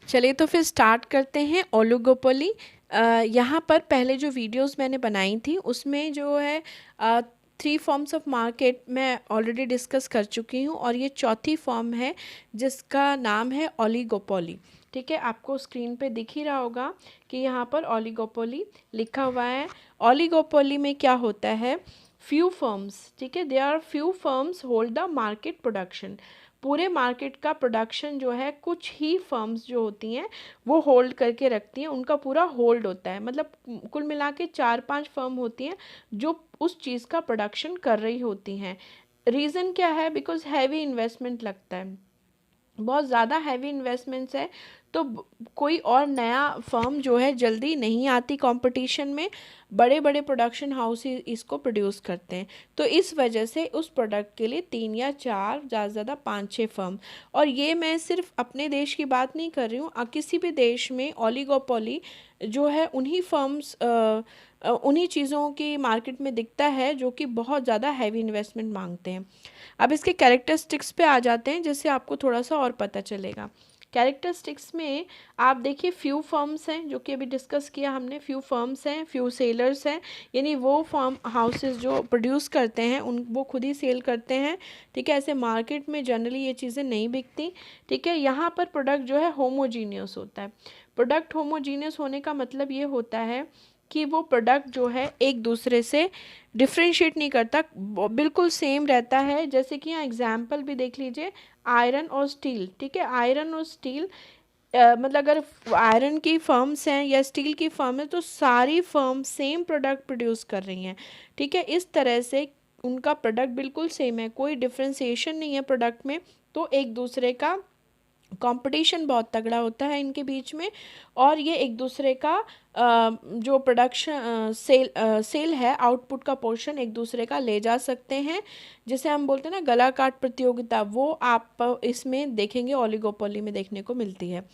चलिए तो फिर स्टार्ट करते हैं ओलिगोपोली। यहाँ पर पहले जो वीडियोस मैंने बनाई थी उसमें जो है 3 फॉर्म्स ऑफ मार्केट मैं ऑलरेडी डिस्कस कर चुकी हूँ, और ये चौथी फॉर्म है जिसका नाम है ओलिगोपोली। ठीक है, आपको स्क्रीन पे दिख ही रहा होगा कि यहाँ पर ओलिगोपोली लिखा हुआ है। ओलिगोपोली में क्या होता है, फ्यू फर्म्स, ठीक है, they are few firms hold the market production. पूरे मार्केट का प्रोडक्शन जो है कुछ ही फर्म्स जो होती हैं वो होल्ड करके रखती हैं, उनका पूरा होल्ड होता है। मतलब कुल मिला के 4-5 फर्म होती हैं जो उस चीज़ का प्रोडक्शन कर रही होती हैं। रीज़न क्या है, बिकॉज हैवी इन्वेस्टमेंट लगता है, बहुत ज़्यादा हैवी इन्वेस्टमेंट्स है, तो कोई और नया फर्म जो है जल्दी नहीं आती कंपटीशन में। बड़े बड़े प्रोडक्शन हाउस ही इसको प्रोड्यूस करते हैं, तो इस वजह से उस प्रोडक्ट के लिए 3 या 4, ज़्यादा से ज़्यादा 5-6 फर्म। और ये मैं सिर्फ अपने देश की बात नहीं कर रही हूँ, किसी भी देश में ओलिगोपोली जो है उन्हीं फर्म्स उन्हीं चीज़ों की मार्केट में दिखता है जो कि बहुत ज़्यादा हैवी इन्वेस्टमेंट मांगते हैं। अब इसके कैरेक्टरिस्टिक्स पे आ जाते हैं, जिससे आपको थोड़ा सा और पता चलेगा। कैरेक्टरिस्टिक्स में आप देखिए फ्यू फर्म्स हैं, जो कि अभी डिस्कस किया हमने, फ्यू फर्म्स हैं, फ्यू सेलर्स हैं, यानी वो फर्म हाउसेस जो प्रोड्यूस करते हैं उन वो खुद ही सेल करते हैं। ठीक है, ऐसे मार्केट में जनरली ये चीज़ें नहीं बिकती। ठीक है, यहाँ पर प्रोडक्ट जो है होमोजीनियस होता है। प्रोडक्ट होमोजीनियस होने का मतलब ये होता है कि वो प्रोडक्ट जो है एक दूसरे से डिफ्रेंशिएट नहीं करता, बिल्कुल सेम रहता है। जैसे कि यहाँ एग्जाम्पल भी देख लीजिए, आयरन और स्टील। ठीक है, आयरन और स्टील मतलब अगर आयरन की फर्म्स हैं या स्टील की फर्म है तो सारी फर्म सेम प्रोडक्ट प्रोड्यूस कर रही हैं। ठीक है, इस तरह से उनका प्रोडक्ट बिल्कुल सेम है, कोई डिफ्रेंसिएशन नहीं है प्रोडक्ट में, तो एक दूसरे का कंपटीशन बहुत तगड़ा होता है इनके बीच में। और ये एक दूसरे का जो प्रोडक्शन सेल है, आउटपुट का पोर्शन एक दूसरे का ले जा सकते हैं, जिसे हम बोलते हैं ना गला काट प्रतियोगिता, वो आप इसमें देखेंगे ओलिगोपोली में देखने को मिलती है।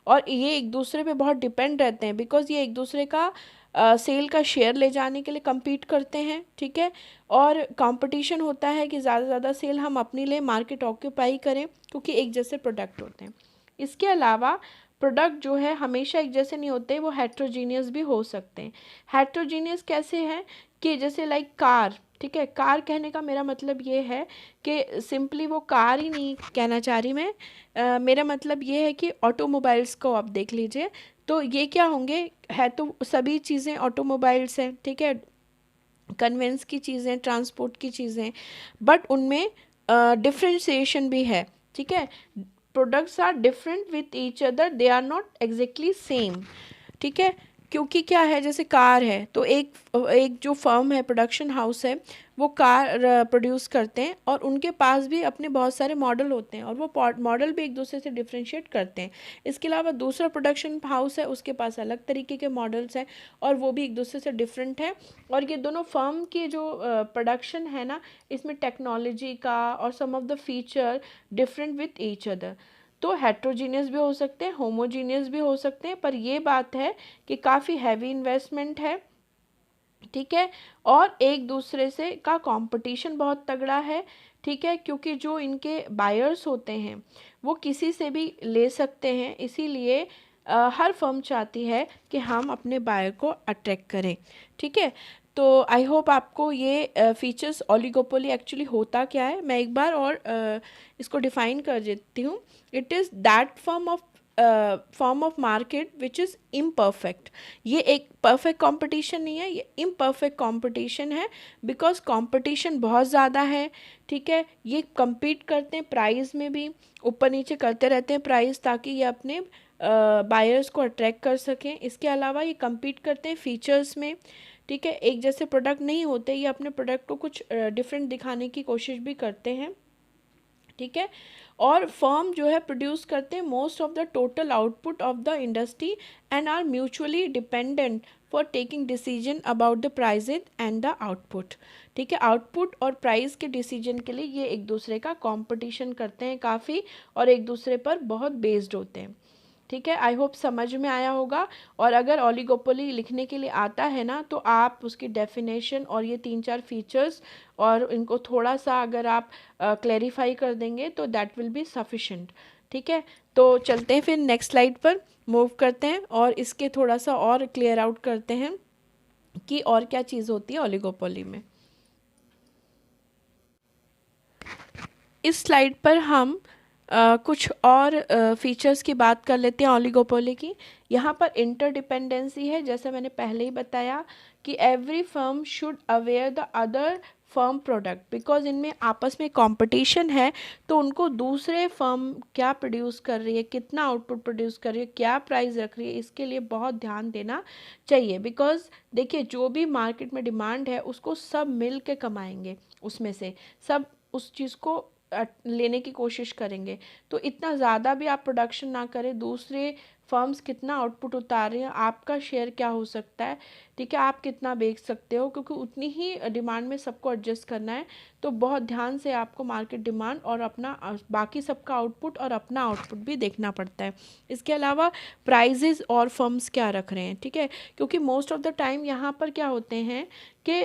और ये एक दूसरे पे बहुत डिपेंड रहते हैं, बिकॉज ये एक दूसरे का सेल का शेयर ले जाने के लिए compete करते हैं। ठीक है, और कंपटीशन होता है कि ज़्यादा से ज़्यादा सेल हम अपने लिए मार्केट ऑक्यूपाई करें, क्योंकि एक जैसे प्रोडक्ट होते हैं। इसके अलावा प्रोडक्ट जो है हमेशा एक जैसे नहीं होते, वो हेट्रोजीनियस भी हो सकते हैं। हेट्रोजीनियस कैसे हैं कि जैसे लाइक कार। ठीक है, कार कहने का मेरा मतलब ये है कि सिंपली वो कार ही नहीं कहना चाह रही मैं, मेरा मतलब ये है कि ऑटोमोबाइल्स को आप देख लीजिए, तो ये क्या होंगे, है तो सभी चीज़ें ऑटोमोबाइल्स हैं। ठीक है, कन्वेंस की चीज़ें, ट्रांसपोर्ट की चीज़ें, बट उनमें डिफ्रेंशिएशन भी है। ठीक है, products are different with each other, they are not exactly same. ठीक है, क्योंकि क्या है, जैसे कार है तो एक एक जो फर्म है, प्रोडक्शन हाउस है, वो कार प्रोड्यूस करते हैं, और उनके पास भी अपने बहुत सारे मॉडल होते हैं, और वो मॉडल भी एक दूसरे से डिफ्रेंशिएट करते हैं। इसके अलावा दूसरा प्रोडक्शन हाउस है, उसके पास अलग तरीके के मॉडल्स हैं, और वो भी एक दूसरे से डिफरेंट है। और ये दोनों फर्म की जो प्रोडक्शन है ना, इसमें टेक्नोलॉजी का और some of the feature different with each other. तो हेट्रोजीनियस भी हो सकते हैं, होमोजीनियस भी हो सकते हैं, पर ये बात है कि काफ़ी हैवी इन्वेस्टमेंट है। ठीक है, और एक दूसरे से का कंपटीशन बहुत तगड़ा है। ठीक है, क्योंकि जो इनके बायर्स होते हैं वो किसी से भी ले सकते हैं, इसीलिए हर फर्म चाहती है कि हम अपने बायर को अट्रैक्ट करें। ठीक है, तो आई होप आपको ये फीचर्स, ओलिगोपोली एक्चुअली होता क्या है, मैं एक बार और इसको डिफाइन कर देती हूँ। It is that form of market which is imperfect. ये एक परफेक्ट कंपटीशन नहीं है, ये इम्परफेक्ट कंपटीशन है, बिकॉज कंपटीशन बहुत ज़्यादा है। ठीक है, ये compete करते हैं प्राइस में भी, ऊपर नीचे करते रहते हैं प्राइस, ताकि ये अपने बायर्स को अट्रैक्ट कर सकें। इसके अलावा ये compete करते हैं फीचर्स में। ठीक है, एक जैसे प्रोडक्ट नहीं होते, ये अपने प्रोडक्ट को कुछ डिफरेंट दिखाने की कोशिश भी करते हैं। ठीक है, और फर्म जो है प्रोड्यूस करते हैं most of the total output of the industry, and are mutually dependent for taking decision about the prices and the output. ठीक है, आउटपुट और प्राइस के डिसीजन के लिए ये एक दूसरे का कंपटीशन करते हैं काफ़ी, और एक दूसरे पर बहुत बेस्ड होते हैं। ठीक है, आई होप समझ में आया होगा। और अगर ओलिगोपोली लिखने के लिए आता है ना, तो आप उसकी डेफिनेशन और ये 3-4 फीचर्स और इनको थोड़ा सा अगर आप क्लैरिफाई कर देंगे तो दैट विल बी सफिशेंट। ठीक है, तो चलते हैं फिर नेक्स्ट स्लाइड पर मूव करते हैं और इसके थोड़ा सा और क्लियर आउट करते हैं कि और क्या चीज़ होती है ओलिगोपोली में। इस स्लाइड पर हम कुछ और फीचर्स की बात कर लेते हैं ओलिगोपोली की। यहाँ पर इंटरडिपेंडेंसी है, जैसे मैंने पहले ही बताया कि every firm should aware the other firm product, because इनमें आपस में कंपटीशन है, तो उनको दूसरे फर्म क्या प्रोड्यूस कर रही है, कितना आउटपुट प्रोड्यूस कर रही है, क्या प्राइस रख रही है, इसके लिए बहुत ध्यान देना चाहिए। बिकॉज देखिए, जो भी मार्केट में डिमांड है उसको सब मिल के कमाएंगे, उसमें से सब उस चीज़ को लेने की कोशिश करेंगे। तो इतना ज़्यादा भी आप प्रोडक्शन ना करें, दूसरे फर्म्स कितना आउटपुट उतार रहे हैं, आपका शेयर क्या हो सकता है, ठीक है, आप कितना बेच सकते हो, क्योंकि उतनी ही डिमांड में सबको एडजस्ट करना है। तो बहुत ध्यान से आपको मार्केट डिमांड और अपना बाकी सबका आउटपुट और अपना आउटपुट भी देखना पड़ता है। इसके अलावा प्राइजेस और फर्म्स क्या रख रहे हैं, ठीक है, क्योंकि मोस्ट ऑफ द टाइम यहाँ पर क्या होते हैं कि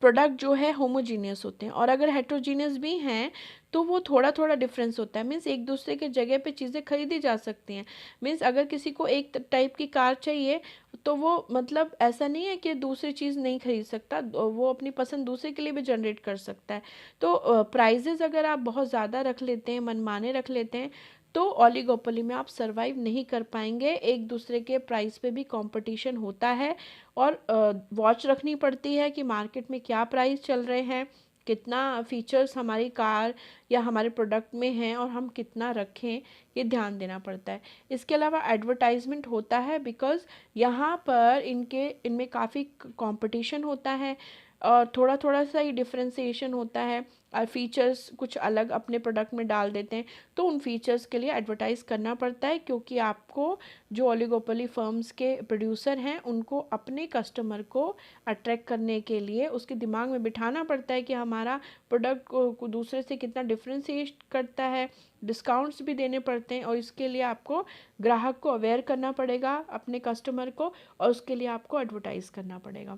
प्रोडक्ट जो है होमोजीनियस होते हैं, और अगर हेट्रोजीनियस भी हैं तो वो थोड़ा थोड़ा डिफरेंस होता है। मीन्स एक दूसरे के जगह पे चीज़ें खरीदी जा सकती हैं। मीन्स अगर किसी को एक टाइप की कार चाहिए तो वो मतलब ऐसा नहीं है कि दूसरी चीज़ नहीं खरीद सकता, वो अपनी पसंद दूसरे के लिए भी जनरेट कर सकता है। तो प्राइजेज़ अगर आप बहुत ज़्यादा रख लेते हैं, मनमाने रख लेते हैं, तो ओलिगोपोली में आप सरवाइव नहीं कर पाएंगे। एक दूसरे के प्राइस पे भी कंपटीशन होता है, और वॉच रखनी पड़ती है कि मार्केट में क्या प्राइस चल रहे हैं, कितना फीचर्स हमारी कार या हमारे प्रोडक्ट में हैं और हम कितना रखें, ये ध्यान देना पड़ता है। इसके अलावा एडवर्टाइजमेंट होता है, बिकॉज़ यहाँ पर इनमें काफ़ी कंपटीशन होता है और थोड़ा थोड़ा सा ही डिफ्रेंसिएशन होता है, और फीचर्स कुछ अलग अपने प्रोडक्ट में डाल देते हैं, तो उन फीचर्स के लिए एडवर्टाइज़ करना पड़ता है, क्योंकि आपको जो ओलिगोपोली फर्म्स के प्रोड्यूसर हैं उनको अपने कस्टमर को अट्रैक्ट करने के लिए उसके दिमाग में बिठाना पड़ता है कि हमारा प्रोडक्ट को दूसरे से कितना डिफ्रेंशिएट करता है, डिस्काउंट्स भी देने पड़ते हैं, और इसके लिए आपको ग्राहक को अवेयर करना पड़ेगा, अपने कस्टमर को, और उसके लिए आपको एडवर्टाइज़ करना पड़ेगा।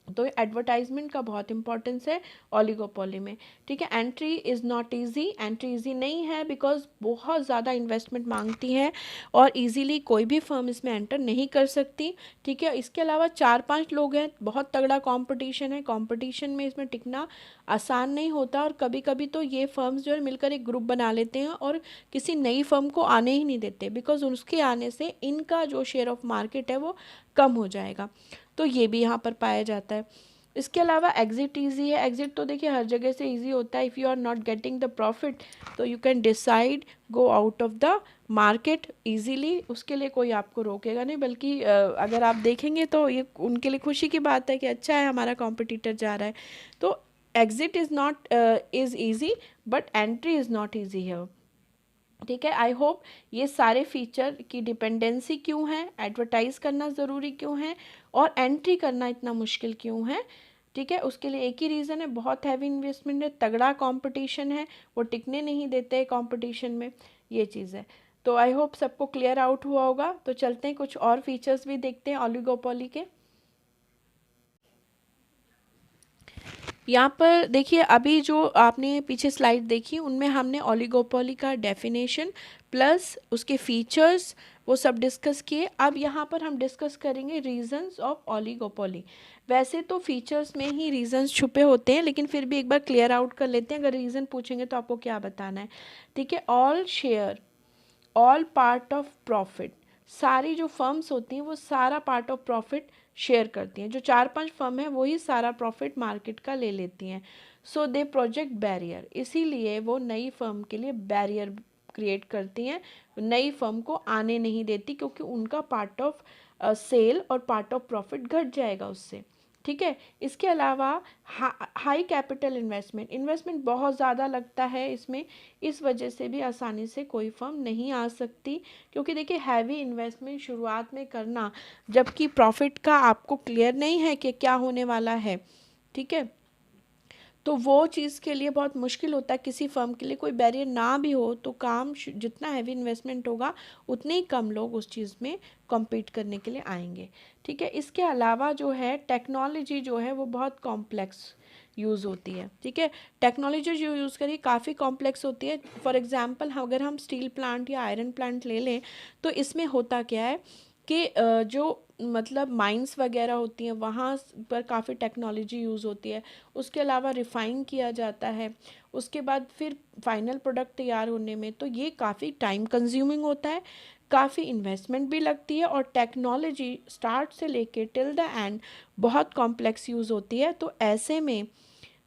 तो एडवर्टाइजमेंट का बहुत इंपॉर्टेंस है ओलिगोपोली में। ठीक है, entry is not easy, entry easy नहीं है, बिकॉज बहुत ज़्यादा इन्वेस्टमेंट मांगती है और इजीली कोई भी फर्म इसमें एंटर नहीं कर सकती। ठीक है, इसके अलावा 4-5 लोग हैं, बहुत तगड़ा कंपटीशन है, कंपटीशन में इसमें टिकना आसान नहीं होता, और कभी कभी तो ये फर्म्स जो है मिलकर एक ग्रुप बना लेते हैं और किसी नई फर्म को आने ही नहीं देते, बिकॉज उसके आने से इनका जो शेयर ऑफ मार्केट है वो कम हो जाएगा। तो ये भी यहाँ पर पाया जाता है। इसके अलावा एग्जिट ईजी है। एग्जिट तो देखिए हर जगह से ईजी होता है। If you are not getting the profit तो you can decide go out of the market easily, उसके लिए कोई आपको रोकेगा नहीं, बल्कि अगर आप देखेंगे तो ये उनके लिए खुशी की बात है कि अच्छा है हमारा कॉम्पिटिटर जा रहा है। तो exit is not is easy, but entry is not easy है। ठीक है, आई होप ये सारे फीचर की डिपेंडेंसी क्यों है, एडवर्टाइज करना ज़रूरी क्यों है, और एंट्री करना इतना मुश्किल क्यों है। ठीक है, उसके लिए एक ही रीज़न है, बहुत हैवी इन्वेस्टमेंट है, तगड़ा कंपटीशन है, वो टिकने नहीं देते कंपटीशन में, ये चीज़ है। तो आई होप सबको क्लियर आउट हुआ होगा। तो चलते हैं कुछ और फीचर्स भी देखते हैं ओलिगोपोली के। यहाँ पर देखिए, अभी जो आपने पीछे स्लाइड देखी उनमें हमने ओलिगोपोली का डेफिनेशन प्लस उसके फीचर्स वो सब डिस्कस किए। अब यहाँ पर हम डिस्कस करेंगे रीजंस ऑफ ओलिगोपोली। वैसे तो फीचर्स में ही रीजंस छुपे होते हैं, लेकिन फिर भी एक बार क्लियर आउट कर लेते हैं। अगर रीज़न पूछेंगे तो आपको क्या बताना है। ठीक है, all share all part of profit, सारी जो फर्म्स होती हैं वो सारा पार्ट ऑफ प्रॉफिट शेयर करती हैं। जो 4-5 फर्म है वही सारा प्रॉफिट मार्केट का ले लेती हैं। सो दे प्रोजेक्ट बैरियर, इसीलिए वो नई फर्म के लिए बैरियर क्रिएट करती हैं, नई फर्म को आने नहीं देती, क्योंकि उनका पार्ट ऑफ सेल और पार्ट ऑफ प्रॉफिट घट जाएगा उससे। ठीक है, इसके अलावा हाई कैपिटल इन्वेस्टमेंट बहुत ज़्यादा लगता है इसमें, इस वजह से भी आसानी से कोई फर्म नहीं आ सकती, क्योंकि देखिए हैवी इन्वेस्टमेंट शुरुआत में करना, जबकि प्रॉफिट का आपको क्लियर नहीं है कि क्या होने वाला है, ठीक है, तो वो चीज़ के लिए बहुत मुश्किल होता है किसी फर्म के लिए। कोई बैरियर ना भी हो तो काम जितना हैवी इन्वेस्टमेंट होगा उतने ही कम लोग उस चीज़ में कॉम्पीट करने के लिए आएंगे। ठीक है, इसके अलावा जो है टेक्नोलॉजी जो है वो बहुत कॉम्प्लेक्स यूज़ होती है। ठीक है, टेक्नोलॉजी जो यूज़ करी काफ़ी कॉम्प्लेक्स होती है। फॉर एग्ज़ाम्पल अगर हम स्टील प्लांट या आयरन प्लांट ले लें तो इसमें होता क्या है कि जो मतलब माइंस वगैरह होती हैं वहाँ पर काफ़ी टेक्नोलॉजी यूज़ होती है। उसके अलावा रिफ़ाइन किया जाता है, उसके बाद फिर फाइनल प्रोडक्ट तैयार होने में तो ये काफ़ी टाइम कंज्यूमिंग होता है, काफ़ी इन्वेस्टमेंट भी लगती है, और टेक्नोलॉजी स्टार्ट से लेके टिल द एंड बहुत कॉम्प्लेक्स यूज़ होती है। तो ऐसे में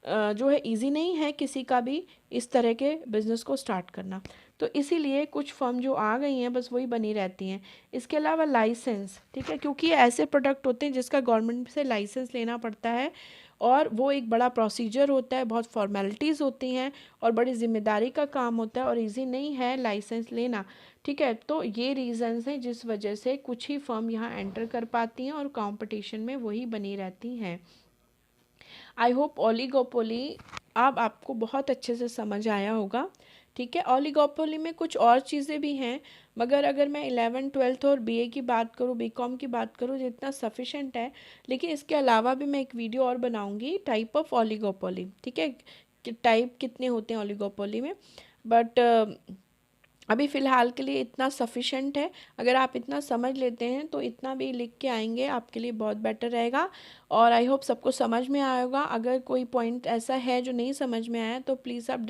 जो है इजी नहीं है किसी का भी इस तरह के बिज़नेस को स्टार्ट करना। तो इसीलिए कुछ फर्म जो आ गई हैं बस वही बनी रहती हैं। इसके अलावा लाइसेंस, ठीक है, क्योंकि ये ऐसे प्रोडक्ट होते हैं जिसका गवर्नमेंट से लाइसेंस लेना पड़ता है, और वो एक बड़ा प्रोसीजर होता है, बहुत फॉर्मेलिटीज़ होती हैं और बड़ी ज़िम्मेदारी का काम होता है, और इजी नहीं है लाइसेंस लेना। ठीक है, तो ये रीज़न्स हैं जिस वजह से कुछ ही फर्म यहाँ एंटर कर पाती हैं और कंपटीशन में वही बनी रहती हैं। आई होप ओलिगोपोली अब आपको बहुत अच्छे से समझ आया होगा। ठीक है, ओलिगोपोली में कुछ और चीज़ें भी हैं, मगर अगर मैं 11th 12th और बीए की बात करूँ, बीकॉम की बात करूँ, जितना सफिशेंट है। लेकिन इसके अलावा भी मैं एक वीडियो और बनाऊँगी टाइप ऑफ ओलिगोपोली। ठीक है, कि टाइप कितने होते हैं ओलिगोपोली में, बट अभी फ़िलहाल के लिए इतना सफिशेंट है। अगर आप इतना समझ लेते हैं तो इतना भी लिख के आएंगे आपके लिए बहुत बेटर रहेगा। और आई होप सबको समझ में आया होगा। अगर कोई पॉइंट ऐसा है जो नहीं समझ में आया तो प्लीज़ आप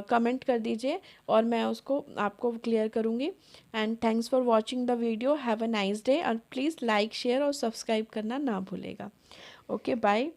कमेंट कर दीजिए और मैं उसको आपको क्लियर करूँगी। And thanks for watching the video. Have a nice day, और प्लीज़ लाइक शेयर और सब्सक्राइब करना ना भूलेगा। Okay, bye.